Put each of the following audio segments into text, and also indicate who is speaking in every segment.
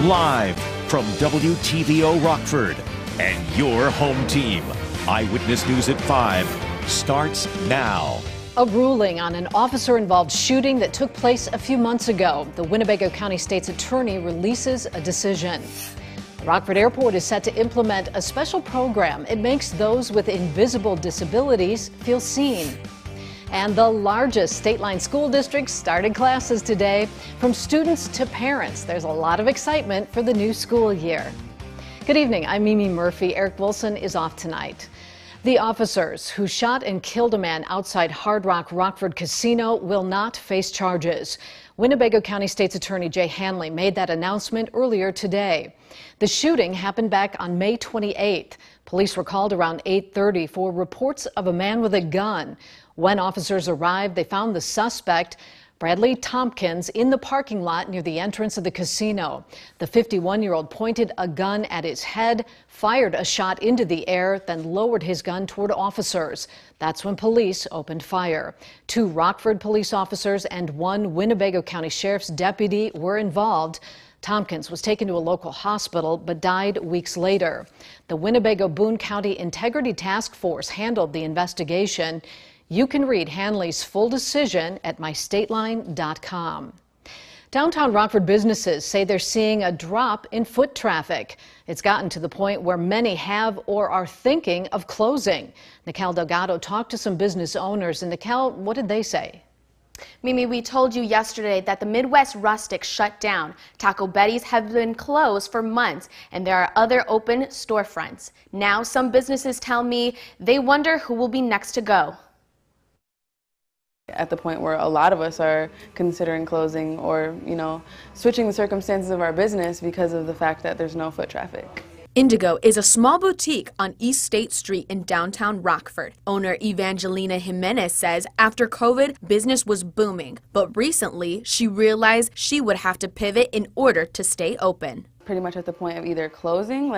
Speaker 1: Live from WTVO Rockford and your home team. Eyewitness News at 5 starts now.
Speaker 2: A ruling on an officer-involved shooting that took place a few months ago. The Winnebago County State's attorney releases a decision. Rockford Airport is set to implement a special program. It makes those with invisible disabilities feel seen. And the largest state-line school district started classes today. From students to parents, there's a lot of excitement for the new school year. Good evening, I'm Mimi Murphy. Eric Wilson is off tonight. The officers who shot and killed a man outside Hard Rock Rockford Casino will not face charges. Winnebago County State's Attorney Jay Hanley made that announcement earlier today. The shooting happened back on May 28th. Police were called around 8:30 for reports of a man with a gun. When officers arrived, they found the suspect, Bradley Tompkins, in the parking lot near the entrance of the casino. The 51-year-old pointed a gun at his head, fired a shot into the air, then lowered his gun toward officers. That's when police opened fire. 2 Rockford police officers and 1 Winnebago County Sheriff's deputy were involved. Tompkins was taken to a local hospital but died weeks later. The Winnebago-Boone County Integrity Task Force handled the investigation. You can read Hanley's full decision at mystateline.com. Downtown Rockford businesses say they're seeing a drop in foot traffic. It's gotten to the point where many have or are thinking of closing. Nikel Delgado talked to some business owners, and Nikel, what did they say?
Speaker 3: Mimi, we told you yesterday that the Midwest Rustic shut down. Taco Betty's have been closed for months, and there are other open storefronts. Now some businesses tell me they wonder who will be next to go.
Speaker 4: At the point where a lot of us are considering closing or, switching the circumstances of our business because of the fact that there's no foot traffic.
Speaker 5: Indigo is a small boutique on East State Street in downtown Rockford. Owner Evangelina Jimenez says after COVID, business was booming, but recently she realized she would have to pivot in order to stay open.
Speaker 4: Pretty much at the point of either closing,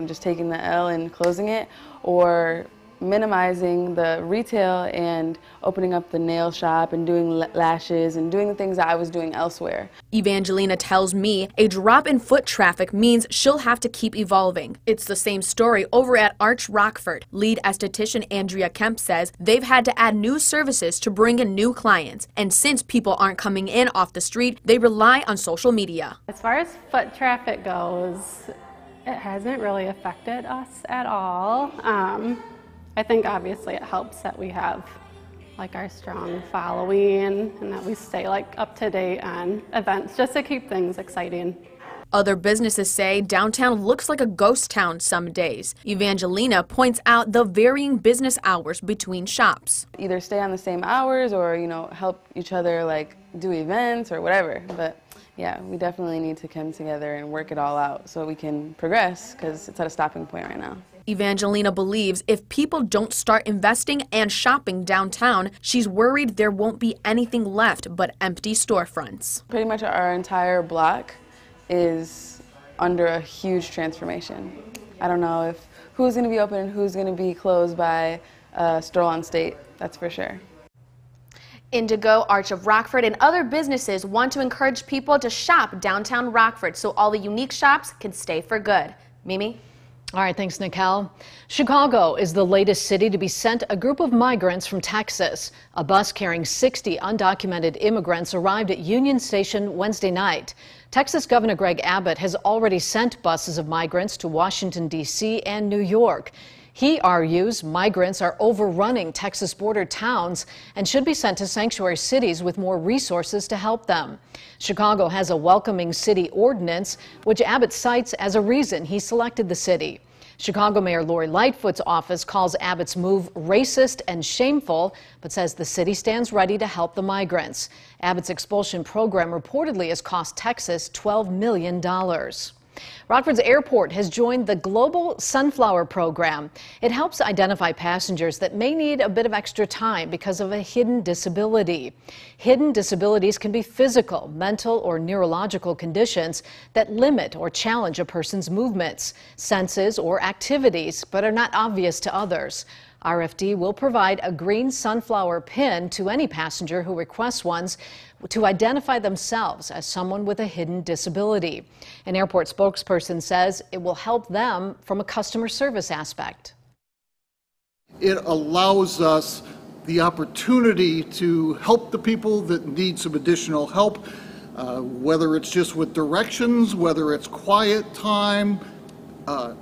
Speaker 4: just taking the L and closing it, or minimizing the retail and opening up the nail shop and doing lashes and doing the things that I was doing elsewhere.
Speaker 5: Evangelina tells me a drop in foot traffic means she'll have to keep evolving. It's the same story over at Arch Rockford. Lead esthetician Andrea Kemp says they've had to add new services to bring in new clients. And since people aren't coming in off the street, they rely on social media.
Speaker 6: As far as foot traffic goes, it hasn't really affected us at all. I think obviously it helps that we have our strong following and that we stay up to date on events just to keep things exciting.
Speaker 5: Other businesses say downtown looks like a ghost town some days. Evangelina points out the varying business hours between shops.
Speaker 4: Either stay on the same hours or, help each other do events or whatever. But yeah, we definitely need to come together and work it all out so we can progress because it's at a stopping point right now.
Speaker 5: Evangelina believes if people don't start investing and shopping downtown, she's worried there won't be anything left but empty storefronts.
Speaker 4: Pretty much our entire block is under a huge transformation. I don't know who's going to be open and who's going to be closed by Stroll on State, that's for sure.
Speaker 3: Indigo, Arch of Rockford, and other businesses want to encourage people to shop downtown Rockford so all the unique shops can stay for good. Mimi?
Speaker 2: All right, thanks, Nikel. Chicago is the latest city to be sent a group of migrants from Texas. A bus carrying 60 undocumented immigrants arrived at Union Station Wednesday night. Texas Governor Greg Abbott has already sent buses of migrants to Washington, D.C. and New York. He argues migrants are overrunning Texas border towns and should be sent to sanctuary cities with more resources to help them. Chicago has a welcoming city ordinance, which Abbott cites as a reason he selected the city. Chicago Mayor Lori Lightfoot's office calls Abbott's move racist and shameful, but says the city stands ready to help the migrants. Abbott's expulsion program reportedly has cost Texas $12 million. Rockford's airport has joined the Global Sunflower Program. It helps identify passengers that may need a bit of extra time because of a hidden disability. Hidden disabilities can be physical, mental, or neurological conditions that limit or challenge a person's movements, senses, or activities, but are not obvious to others. RFD will provide a green sunflower pin to any passenger who requests one, to identify themselves as someone with a hidden disability. An airport spokesperson says it will help them from a customer service aspect.
Speaker 7: It allows us the opportunity to help the people that need some additional help, whether it's just with directions, whether it's quiet time,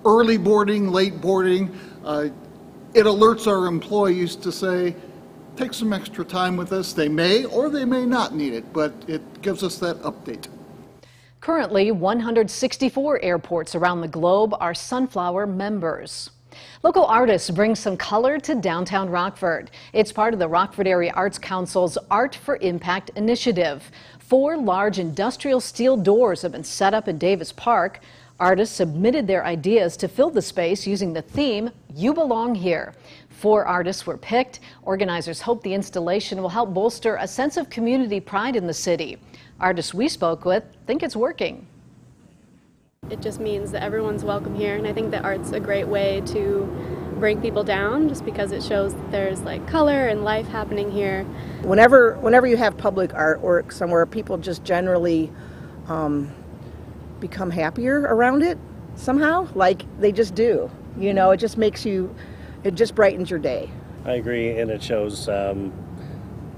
Speaker 7: early boarding, late boarding. It alerts our employees to say, take some extra time with us. They may or they may not need it, but it gives us that update.
Speaker 2: Currently, 164 airports around the globe are Sunflower members. Local artists bring some color to downtown Rockford. It's part of the Rockford Area Arts Council's Art for Impact initiative. 4 large industrial steel doors have been set up in Davis Park. Artists submitted their ideas to fill the space using the theme, You Belong Here. 4 artists were picked. Organizers hope the installation will help bolster a sense of community pride in the city. Artists we spoke with think it's working.
Speaker 8: It just means that everyone's welcome here, and I think that art's a great way to bring people down, just because it shows that there's like color and life happening here.
Speaker 9: Whenever you have public artwork somewhere, people just generally become happier around it somehow, like they just do. You know, it just makes you, it just brightens your day.
Speaker 10: I agree, and it shows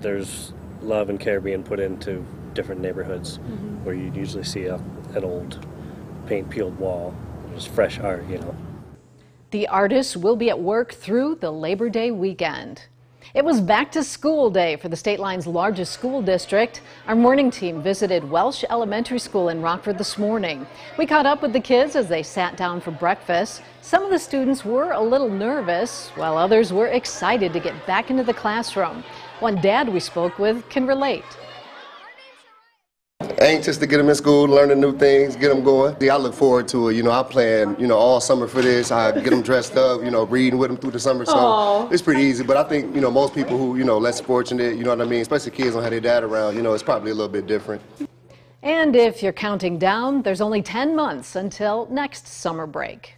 Speaker 10: there's love and care being put into different neighborhoods where you usually see an old paint-peeled wall. There's fresh art, you know.
Speaker 2: The artists will be at work through the Labor Day weekend. It was back to school day for the state line's largest school district. Our morning team visited Welsh Elementary School in Rockford this morning. We caught up with the kids as they sat down for breakfast. Some of the students were a little nervous, while others were excited to get back into the classroom. One dad we spoke with can relate.
Speaker 11: Anxious to get them in school, learning new things, get them going. I look forward to it. You know, I plan, all summer for this. I get them dressed up, reading with them through the summer. So it's pretty easy. But I think, most people who, less fortunate, you know what I mean, especially kids don't have their dad around, it's probably a little bit different.
Speaker 2: And if you're counting down, there's only 10 months until next summer break.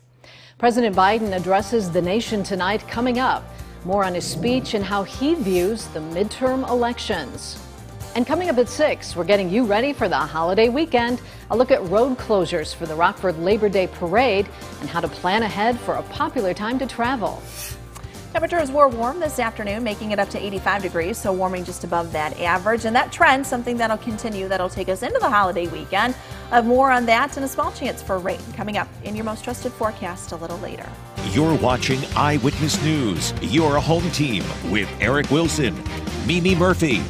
Speaker 2: President Biden addresses the nation tonight. Coming up, more on his speech and how he views the midterm elections. And coming up at 6, we're getting you ready for the holiday weekend. A look at road closures for the Rockford Labor Day Parade and how to plan ahead for a popular time to travel.
Speaker 12: Temperatures were warm this afternoon, making it up to 85 degrees, so warming just above that average. And that trend, something that'll continue, that'll take us into the holiday weekend. More on that and a small chance for rain coming up in your most trusted forecast a little later.
Speaker 1: You're watching Eyewitness News, your home team with Eric Wilson, Mimi Murphy,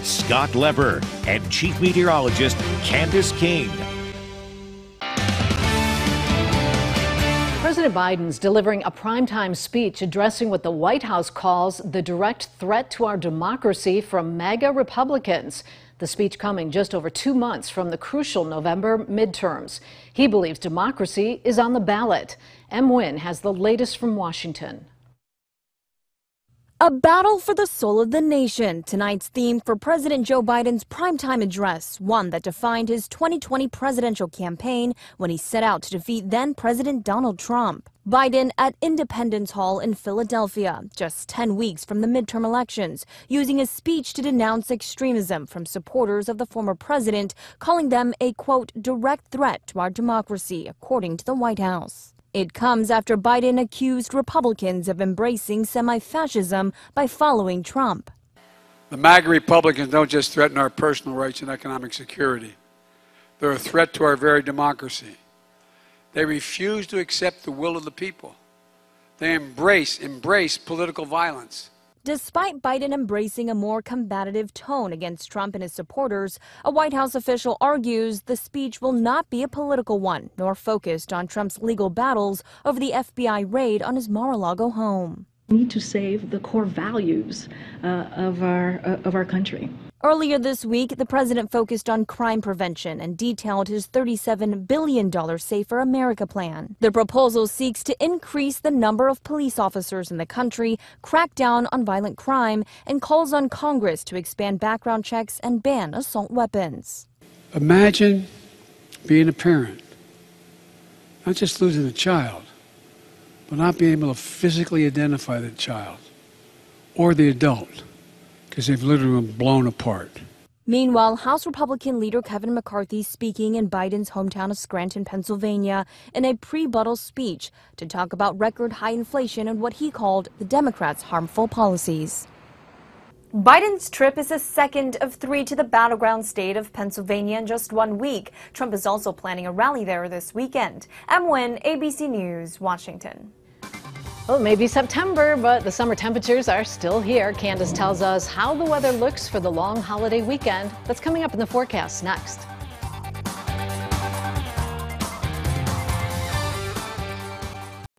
Speaker 1: Scott Leber, and Chief Meteorologist Candace King. President Biden's delivering a primetime speech addressing what the White House calls the direct threat to our democracy from MAGA Republicans. The speech coming just over 2 months from the crucial November midterms. He believes democracy is on the ballot. M. Wynn has the latest from Washington.
Speaker 13: A battle for the soul of the nation, tonight's theme for President Joe Biden's primetime address, one that defined his 2020 presidential campaign when he set out to defeat then-President Donald Trump. Biden at Independence Hall in Philadelphia, just 10 weeks from the midterm elections, using his speech to denounce extremism from supporters of the former president, calling them a, quote, direct threat to our democracy, according to the White House. It comes after Biden accused Republicans of embracing semi-fascism by following Trump.
Speaker 14: The MAGA Republicans don't just threaten our personal rights and economic security. They're a threat to our very democracy. They refuse to accept the will of the people. They embrace political violence.
Speaker 13: Despite Biden embracing a more combative tone against Trump and his supporters, a White House official argues the speech will not be a political one, nor focused on Trump's legal battles over the FBI raid on his Mar-a-Lago home.
Speaker 15: We need to save the core values of our country.
Speaker 13: Earlier this week, the president focused on crime prevention and detailed his $37 billion Safer America plan. The proposal seeks to increase the number of police officers in the country, crack down on violent crime, and calls on Congress to expand background checks and ban assault weapons.
Speaker 14: Imagine being a parent, not just losing a child, but not being able to physically identify the child or the adult, because they've literally been blown apart.
Speaker 13: Meanwhile, House Republican leader Kevin McCarthy speaking in Biden's hometown of Scranton, Pennsylvania, in a pre-buttal speech to talk about record high inflation and what he called the Democrats' harmful policies. Biden's trip is the second of 3 to the battleground state of Pennsylvania in just 1 week. Trump is also planning a rally there this weekend. Em Nguyen, ABC News, Washington.
Speaker 1: Well, it may be September, but the summer temperatures are still here. Candace tells us how the weather looks for the long holiday weekend. That's coming up in the forecast next.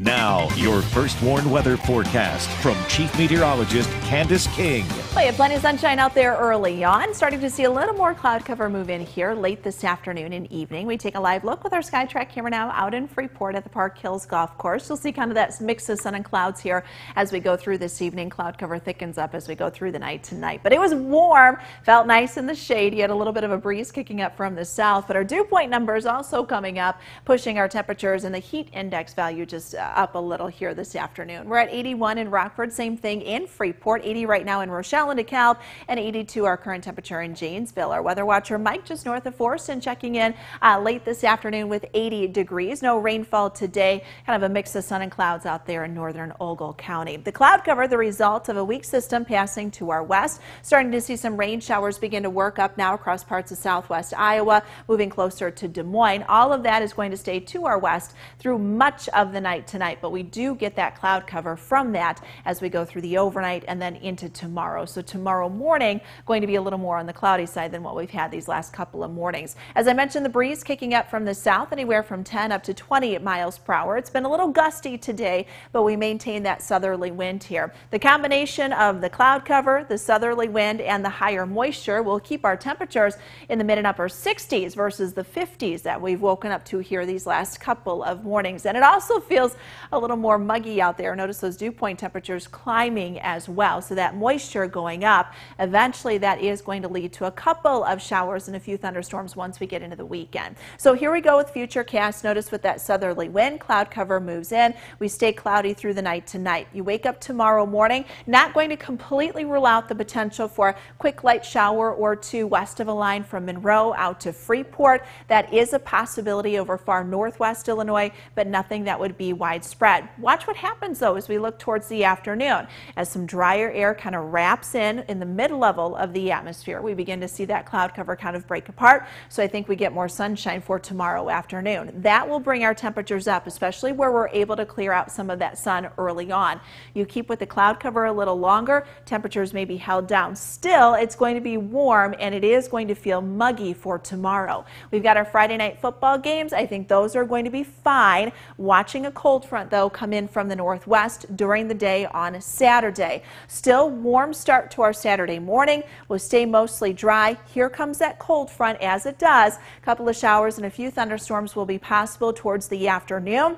Speaker 16: Now, your First Warn weather forecast from Chief Meteorologist Candace King.
Speaker 12: We have plenty of sunshine out there early on. Starting to see a little more cloud cover move in here late this afternoon and evening. We take a live look with our SkyTrack camera now out in Freeport at the Park Hills Golf Course. You'll see kind of that mix of sun and clouds here as we go through this evening. Cloud cover thickens up as we go through the night tonight. But it was warm, felt nice in the shade. You had a little bit of a breeze kicking up from the south. But our dew point numbers also coming up, pushing our temperatures and the heat index value just up a little here this afternoon. We're at 81 in Rockford, same thing in Freeport, 80 right now in Rochelle and DeKalb, and 82 our current temperature in Janesville. Our weather watcher Mike just north of Forston checking in late this afternoon with 80 degrees. No rainfall today, kind of a mix of sun and clouds out there in northern Ogle County. The cloud cover, the result of a weak system passing to our west. Starting to see some rain showers begin to work up now across parts of southwest Iowa, moving closer to Des Moines. All of that is going to stay to our west through much of the night tonight, but we do get that cloud cover from that as we go through the overnight and then into tomorrow. So tomorrow morning going to be a little more on the cloudy side than what we've had these last couple of mornings. As I mentioned, the breeze kicking up from the south, anywhere from 10 up to 20 miles per hour. It's been a little gusty today, but we maintain that southerly wind here. The combination of the cloud cover, the southerly wind, and the higher moisture will keep our temperatures in the mid and upper 60s versus the 50s that we've woken up to here these last couple of mornings. And it also feels a little more muggy out there. Notice those dew point temperatures climbing as well. So that moisture going up, eventually that is going to lead to a couple of showers and a few thunderstorms once we get into the weekend. So here we go with Futurecast. Notice with that southerly wind, cloud cover moves in. We stay cloudy through the night tonight. You wake up tomorrow morning, not going to completely rule out the potential for a quick light shower or two west of a line from Monroe out to Freeport. That is a possibility over far northwest Illinois, but nothing that would be widespread. Watch what happens though as we look towards the afternoon. As some drier air kind of wraps in the mid-level of the atmosphere, we begin to see that cloud cover kind of break apart. So I think we get more sunshine for tomorrow afternoon. That will bring our temperatures up, especially where we're able to clear out some of that sun early on. You keep with the cloud cover a little longer, temperatures may be held down. Still, it's going to be warm and it is going to feel muggy for tomorrow. We've got our Friday night football games. I think those are going to be fine. Watching a cold front though come in from the northwest during the day on Saturday. Still warm start to our Saturday morning. We'll stay mostly dry. Here comes that cold front as it does. A couple of showers and a few thunderstorms will be possible towards the afternoon.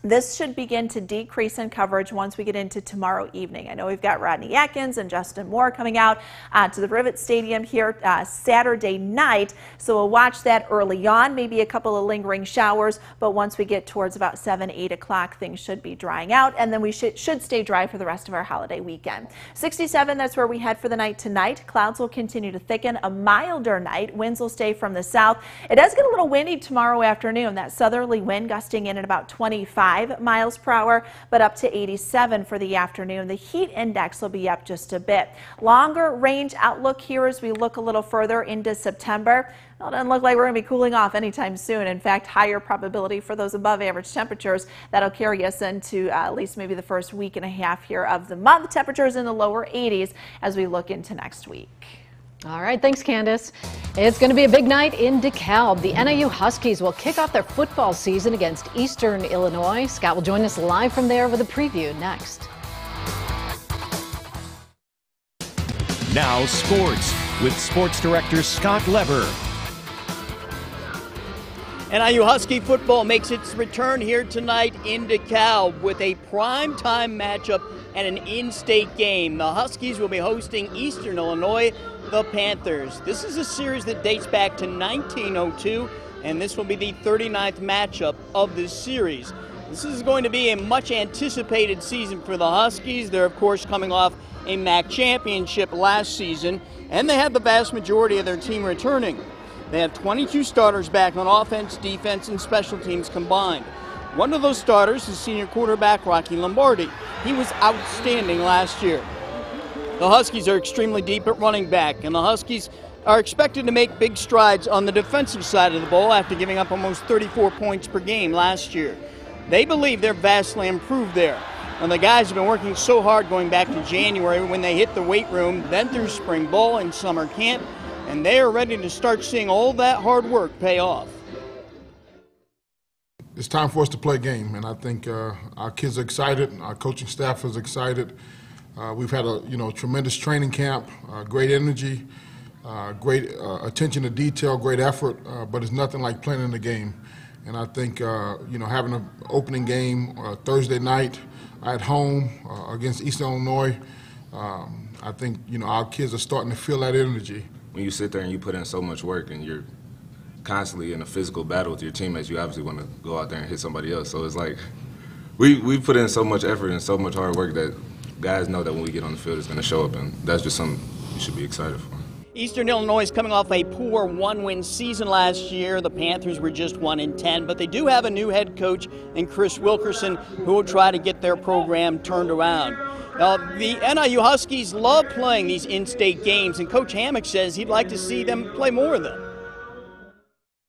Speaker 12: This should begin to decrease in coverage once we get into tomorrow evening. I know we've got Rodney Atkins and Justin Moore coming out to the Rivet Stadium here Saturday night, so we'll watch that early on, maybe a couple of lingering showers, but once we get towards about 7, 8 o'clock, things should be drying out, and then we should stay dry for the rest of our holiday weekend. 67, that's where we head for the night tonight. Clouds will continue to thicken, a milder night. Winds will stay from the south. It does get a little windy tomorrow afternoon. That southerly wind gusting in at about 25 miles per hour, but up to 87 for the afternoon. The heat index will be up just a bit. Longer range outlook here as we look a little further into September. Well, it doesn't look like we're going to be cooling off anytime soon. In fact, higher probability for those above average temperatures. That'll carry us into at least maybe the first week and a half here of the month. Temperatures in the lower 80s as we look into next week.
Speaker 1: All right, thanks, Candace. It's going to be a big night in DeKalb. The NIU Huskies will kick off their football season against Eastern Illinois. Scott will join us live from there with a preview next.
Speaker 16: Now sports with Sports Director Scott Leber.
Speaker 17: NIU Husky football makes its return here tonight in DeKalb with a primetime matchup and an in-state game. The Huskies will be hosting Eastern Illinois, the Panthers. This is a series that dates back to 1902, and this will be the 39th matchup of this series. This is going to be a much anticipated season for the Huskies. They're, of course, coming off a MAC championship last season, and they had the vast majority of their team returning. They have 22 starters back on offense, defense, and special teams combined. One of those starters is senior quarterback Rocky Lombardi. He was outstanding last year. The Huskies are extremely deep at running back, and the Huskies are expected to make big strides on the defensive side of the ball after giving up almost 34 points per game last year. They believe they're vastly improved there. And the guys have been working so hard going back to January when they hit the weight room, then through spring ball and summer camp, and they are ready to start seeing all that hard work pay off.
Speaker 18: It's time for us to play a game, and I think our kids are excited, our coaching staff is excited. We've had a tremendous training camp, great energy, great attention to detail, great effort, but it's nothing like playing in the game. And I think having an opening game Thursday night at home against Eastern Illinois, I think our kids are starting to feel that energy.
Speaker 19: When you sit there and you put in so much work and you're constantly in a physical battle with your teammates, you obviously want to go out there and hit somebody else. So it's like we put in so much effort and so much hard work that guys know that when we get on the field, it's going to show up, and that's just something you should be excited for.
Speaker 17: Eastern Illinois is coming off a poor one-win season last year. The Panthers were just 1-10, but they do have a new head coach in Chris Wilkerson who will try to get their program turned around. The NIU Huskies love playing these in-state games, and Coach Hammock says he'd like to see them play more of them.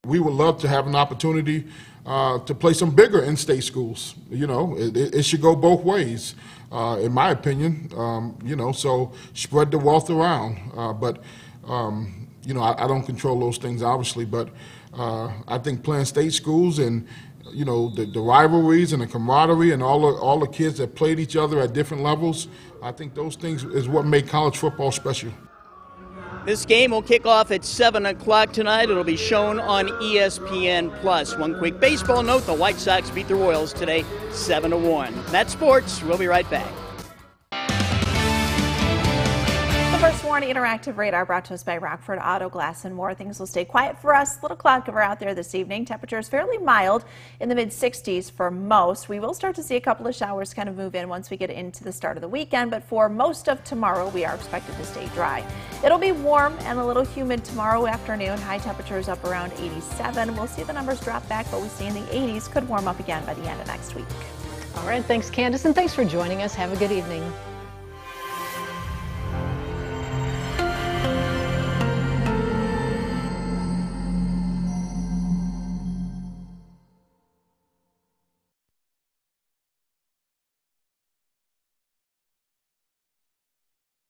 Speaker 18: We would love to have an opportunity to play some bigger in-state schools. It should go both ways, in my opinion. So spread the wealth around. I don't control those things, obviously, but I think playing state schools and the rivalries and the camaraderie and all the kids that played each other at different levels, I think those things is what make college football special.
Speaker 17: This game will kick off at 7 o'clock tonight. It'll be shown on ESPN+. One quick baseball note, the White Sox beat the Royals today 7-1. That's sports. We'll be right back.
Speaker 12: The First Warning Interactive Radar brought to us by Rockford Auto Glass and More. Things will stay quiet for us. Little cloud cover out there this evening. Temperatures fairly mild in the mid-60s for most. We will start to see a couple of showers kind of move in once we get into the start of the weekend, but for most of tomorrow, we are expected to stay dry. It'll be warm and a little humid tomorrow afternoon. High temperatures up around 87. We'll see the numbers drop back, but we see in the 80s. Could warm up again by the end of next week.
Speaker 1: All right, thanks, Candace, and thanks for joining us. Have a good evening.